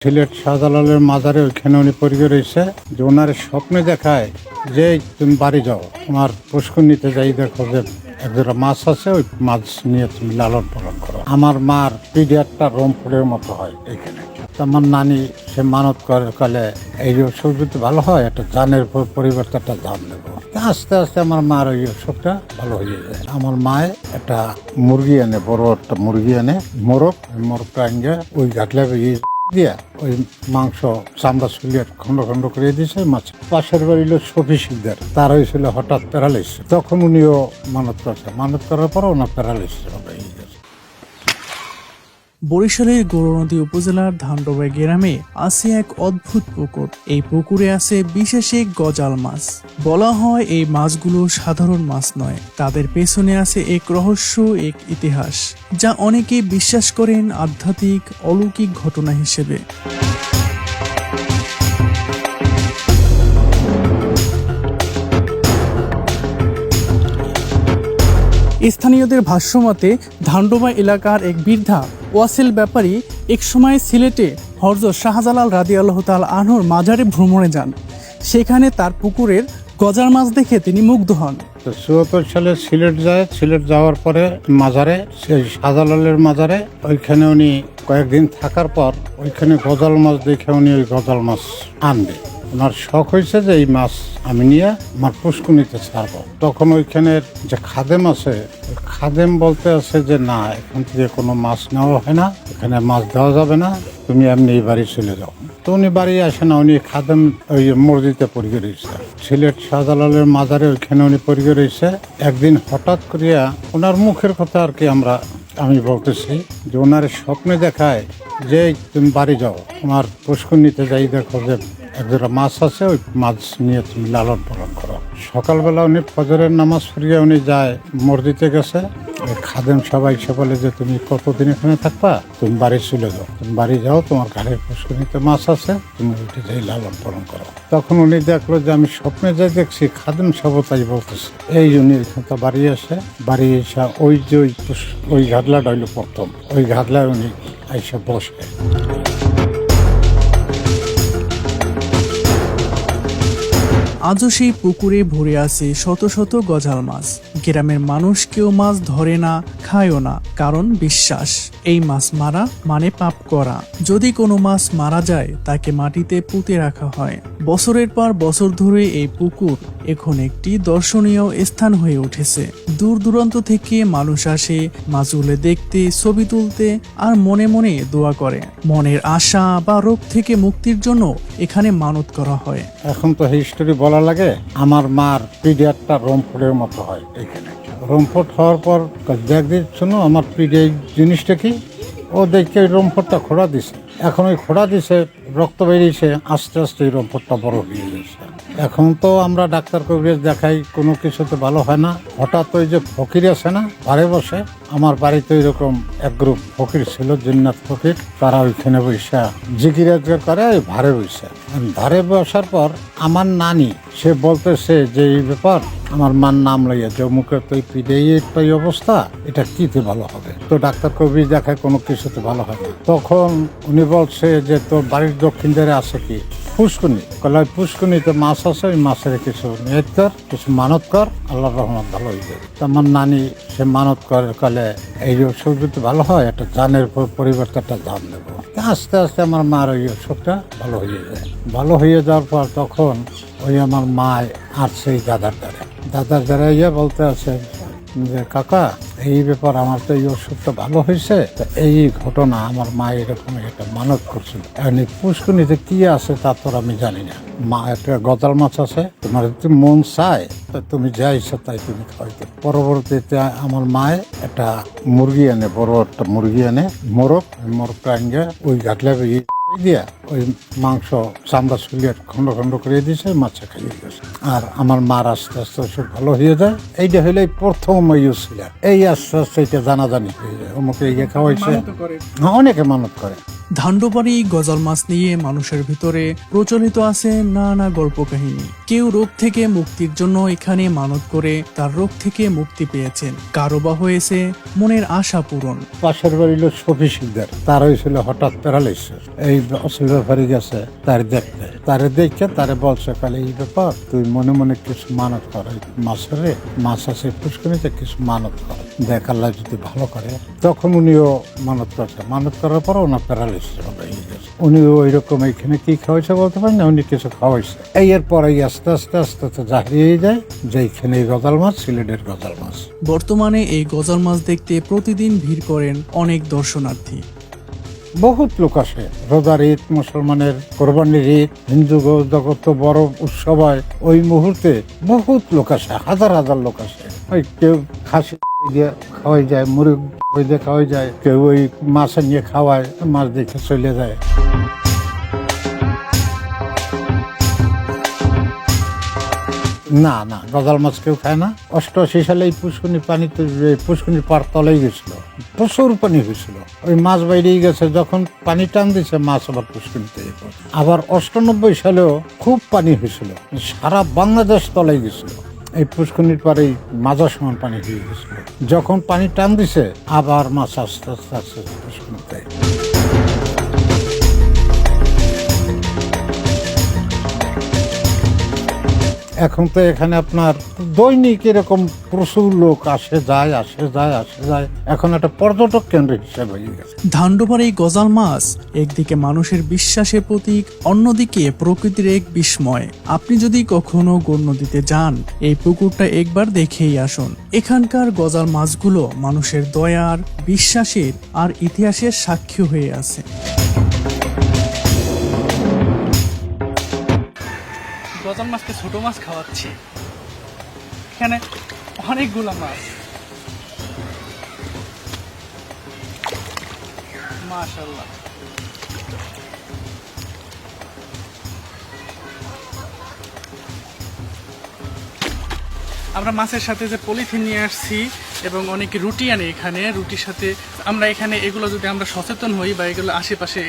সিলেট শাহজালালের মাজারে ওইখানে উনি পরিগে রয়েছে যে ওনার স্বপ্নে দেখায় যে তুমি বাড়ি যাও, তোমার পুষ্করণীতে যাই দেখো যে একজোড়া মাছ আছে, ওই মাছ নিয়ে তুমি লালন পালন করো। আমার মার পিডিয়ারটা রংপুরের মতো হয় এইখানে। আমার নানি সে মানত করে কালে এই অসুখ যদি ভালো হয় একটা জানের পরিবর্তে একটা জান দেবো। আস্তে আস্তে আমার মার ওই অসুখটা ভালো হয়ে যায়। আমার মায়ে একটা মুরগি এনে, বড় একটা মুরগি এনে মোরগটা আনিয়ে ওই ঘাটলে দিয়া ওই মাংস চামড়া ছুলিয়ে খন্ড খন্ড করে দিয়েছে মাছ। পাশের বাড়ি হলো শফি শিকদার, তার হয়েছিল হঠাৎ প্যারালাইসিস। তখন উনিও মানত করছে, মানত করার পর ওনার প্যারালাইসিস হবে। বরিশালের গৌরনদী উপজেলার ধানডোবা গ্রামে আছে এক অদ্ভুত পুকুর। এই পুকুরে আছে বিশেষ এক গজাল মাছ। বলা হয় এই মাছগুলো সাধারণ মাছ নয়, তাদের পেছনে আছে এক রহস্য, এক ইতিহাস, যা অনেকে বিশ্বাস করেন আধ্যাত্মিক অলৌকিক ঘটনা হিসেবে। স্থানীয়দের ভাষ্যমতে ধানডোবা এলাকার এক বৃদ্ধা ওয়াসিল ব্যাপারী একসময় সিলেটে হযরত শাহজালাল রাদিয়াল্লাহু তাআলা আনহুর মাজারে ভ্রমণে যান। সেখানে তার পুকুরের গজার মাছ দেখে তিনি মুগ্ধ হন। ৭৪ সালে সিলেট যায়। সিলেট যাওয়ার পরে মাজারে, সেই শাহজালালের মাজারে, ওইখানে উনি কয়েকদিন থাকার পর ওইখানে গজাল মাছ দেখে উনি ওই গজাল মাছ আনবে। ওনার শখ হয়েছে যে এই মাছ আমি নিয়ে আমার পুষ্করণীতে ছাড়বো। তখন ওইখানের যে খাদেম আছে, খাদেম বলতে আছে যে না, এখান থেকে কোনো মাছ নেওয়া হয় না, এখানে মাছ দেওয়া যাবে না, তুমি এমনি এই বাড়ি চলে যাও। তো উনি বাড়ি আসে না, উনি খাদেম ওই মসজিদে পড়ে রয়েছে। সিলেট শাহজালালের মাজারে ওইখানে উনি পড়ে রয়েছে। একদিন হঠাৎ করিয়া ওনার মুখের কথা আর কি আমি বলতেছি যে ওনার স্বপ্নে দেখায় যে তুমি বাড়ি যাও, তোমার পুষ্করণীতে যাই দেখো যে একজোড়া মাছ আছে, ওই মাছ নিয়ে তুমি লালন পালন করো। সকালবেলা উনি ফজরের নামাজ পড়িয়ে উনি যায়, মসজিদে গেছে। খাদেম সবাই সে বলে যে তুমি কতদিন এখানে থাকবা, তুমি বাড়ি চলে যাও, তুমি বাড়ি যাও, তোমার ঘাড়ের পুষ্করণীতে মাছ আছে, তুমি উঠে যাই লালন পালন করো। তখন উনি দেখলো যে আমি স্বপ্নে যাই দেখছি, খাদেম সব তাই বলতেছে। এই উনি এখানে বাড়ি আসে, বাড়ি এসে ওই যে ওই ঘাটলাটা হইলো প্রথম, ওই ঘাটলায় উনি আইসা বসে। আজও সেই পুকুরে ভরে আছে শত শত গজাল মাছ। গ্রামের মানুষ কেউ মাছ ধরে না, খায়ও না, কারণ বিশ্বাস এই মাছ মারা মানে পাপ করা। যদি কোনো মাছ মারা যায় তাকে মাটিতে পুঁতে রাখা হয়। বছরের পর বছর ধরে এই পুকুর এখন একটি দর্শনীয় স্থান হয়ে উঠেছে। দূর দূরান্ত থেকে মানুষ আসে মাছগুলো দেখতে, ছবি তুলতে আর মনে মনে দোয়া করে। মনের আশা বা রোগ থেকে মুক্তির জন্য এখানে মানত করা হয়। এখন তো হিস্টোরি বলা লাগে, আমার মার পিডিয়ারটা রংপুরের মতো হয় এখানে। রংপুর হওয়ার পর দেখদিন শোনো আমার পিডিয়ার জিনিসটা কি, ও দেখে ওই রংপুরটা খোঁড়া দিছে। এখন ওই খোঁড়া দিছে, রক্ত বেরিয়েছে, আস্তে আস্তে এই রংপুরটা বড় হয়ে গেছে। এখন তো আমরা ডাক্তার কবিরাজ দেখাই, কোনো কিছুতে ভালো হয় না। হঠাৎ ওই যে ফকির আছে না ঘরে বসে, আমার বাড়িতে এরকম এক গ্রুপ ফকির ছিল, জিন্নাত ফকির, তারা ওইখানে বসে জিকির করে ভারে বসে। ধারে বসার পর আমার নানি সে বলতেছে যে এই ব্যাপার, আমার মার নাম লইয়া যে মুখের তো এই অবস্থা, এটা কিতে ভালো হবে? তো ডাক্তার কবিরাজ দেখায়, কোনো কিছুতে ভালো হয় না। তখন উনি বলছে যে তোর বাড়ির দক্ষিণ ধারে আছে কি পুষ্করণী? কলাই পুষ্করণীতে মাছ আছে, ওই মাছের কিছু নিয়ত কর, কিছু মানত কর, আল্লাহর রহমত ভালো হয়ে যাবে। আমার নানি সে মানত করে কালে এই অসুখ যদি ভালো হয় একটা জানের পরিবর্তে একটা জান দেবো। আস্তে আস্তে আমার মার ওই অসুখটা ভালো হয়ে যায়। ভালো হয়ে যাওয়ার পর তখন ওই আমার মা আসছে এই দাদার দ্বারা ইয়ে বলতে আছে যে কাকা এই ব্যাপার, আমার তো এই অসুখটা ভালো হয়েছে, এই ঘটনা আমার মা এরকম একটা মানত করছিল। পুষ্করণীতে কি আছে তা তোর আমি জানি না, মা একটা গজাল মাছ আছে, তোমার যদি মন চায় তুমি যা ইচ্ছা তাই তুমি খাওয়াইতে। পরবর্তীতে আমার মায়ে একটা মুরগি এনে, বড় একটা মুরগি এনে, মোরগটা আনিয়ে ওই ঘাটলে দিয়া ওই মাংস চামড়া ছুলিয়ে খন্ড খন্ড করে দিয়েছে, মাছে খাইয়ে গেছে। আর আমার মার আস্তে আস্তে অসুখ ভালো হয়ে যায়। এইটা হইলে প্রথম ইউজ ছিল। এই আস্তে আস্তে এটা জানাজানি হয়ে যায়, অমুকে ইয়ে খাওয়াইছে। হ্যাঁ, অনেকে মানত করে। ধান্ডবাড়ি গজাল মাছ নিয়ে মানুষের ভিতরে প্রচলিত আছে নানা গল্প কাহিনী। কেউ রোগ থেকে মুক্তির জন্য এখানে মানত করে তার রোগ থেকে মুক্তি পেয়েছেন, কারো বা হয়েছে মনের আশা পূরণ। পাশের বাড়ি হলো শফি শিকদার, তার হয়েছিল হঠাৎ প্যারালাইসিস। এই অসুল ব্যাপারে গেছে তার দেখতে, তারে দেখে তারে বলছে, কালে এই ব্যাপার তুই মনে মনে কিছু মানত কর, মাছের মাছ আছে পুষ্করিতে কিছু মানত কর, দেখ আল্লাহ যদি ভালো করে। তখন উনিও মানত করছে, মানত করার পর ওনার প্যারালাইসিস হবে। উনি ওই রকম এখানে কি খাওয়াইছে বলতে পারেন না, উনি কিছু খাওয়াইছে। এরপর আস্তে আস্তে আস্তে আস্তে জাহিয়ে যায় যে এখানে গজাল মাছ সিলেটের গজাল মাছ। বর্তমানে এই গজাল মাছ দেখতে প্রতিদিন ভিড় করেন অনেক দর্শনার্থী। বহুত লোক আসে, রোজার ঈদ, মুসলমানের কোরবানির ঈদ, হিন্দু জগৎ বড় উৎসব হয়, ওই মুহূর্তে বহুত লোক আসে, হাজার হাজার লোক আসে। ওই কেউ খাসি দিয়ে খাওয়াই যায়, মুরগ দিয়ে খাওয়াই যায়, কেউ ওই মাছ নিয়ে খাওয়ায়, মাছ দেখে চলে যায়। না না, গজাল মাছ কেউ খায় না। 88 সালে এই পুষ্করণীর পানিতে, পুষ্করণীর পার তলেই গেছিল, প্রচুর পানি হয়েছিল। ওই মাছ বাইরেই গেছে, যখন পানি টান দিছে মাছ আবার পুষ্করণীতে। আবার 98 সালেও খুব পানি হয়েছিল, সারা বাংলাদেশ তলেই গেছিল। এই পুষ্করণীর পাড়েই মাজার সমান পানি হয়ে গেছিল। যখন পানি টান দিছে আবার মাছ আস্তে আস্তে আস্তে পুষ্করণীতে। এখন তো এখানে আপনার দৈনিক এরকম প্রচুর লোক আসে যায়, আসে যায়, আসে যায়। এখন একটা পর্যটক কেন্দ্র হিসেবে হয়ে গেছে। ধান্ডবাড়ি গজাল মাছ একদিকে মানুষের বিশ্বাসের প্রতীক, অন্যদিকে প্রকৃতির এক বিস্ময়। আপনি যদি কখনো গৌর নদীতে যান, এই পুকুরটা একবার দেখেই আসুন। এখানকার গজাল মাছগুলো মানুষের দয়ার, বিশ্বাসের আর ইতিহাসের সাক্ষী হয়ে আছে। গজাল মাছকে ছোট মাছ খাওয়াচ্ছি, এখানে অনেকগুলো মাছ, মাশাআল্লাহ। আমরা মাছের সাথে যে পলিথিন নিয়ে আসছি এবং অনেকে রুটি আনে, এখানে রুটির সাথে আমরা এখানে এগুলো যদি আমরা সচেতন হই বা এগুলো আশেপাশে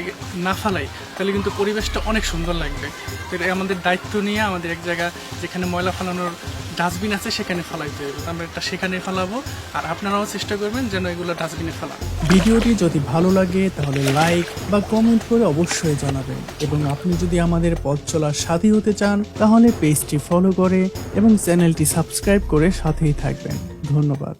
না ফালাই, তাহলে কিন্তু পরিবেশটা অনেক সুন্দর লাগবে। তো এটা আমাদের দায়িত্ব নিয়ে আমাদের এক জায়গা যেখানে ময়লা ফেলানোর ডাস্টবিন আছে সেখানে ফেলাইতে হবে, আমরা এটা সেখানে ফেলাবো। আর আপনারাও চেষ্টা করবেন যেন এগুলো ডাস্টবিনে ফেলান। ভিডিওটি যদি ভালো লাগে তাহলে লাইক বা কমেন্ট করে অবশ্যই জানাবেন, এবং আপনি যদি আমাদের পথ চলার সাথী হতে চান তাহলে পেজটি ফলো করে এবং চ্যানেলটি সাবস্ক্রাইব করে সাথেই থাকবেন। ধন্যবাদ।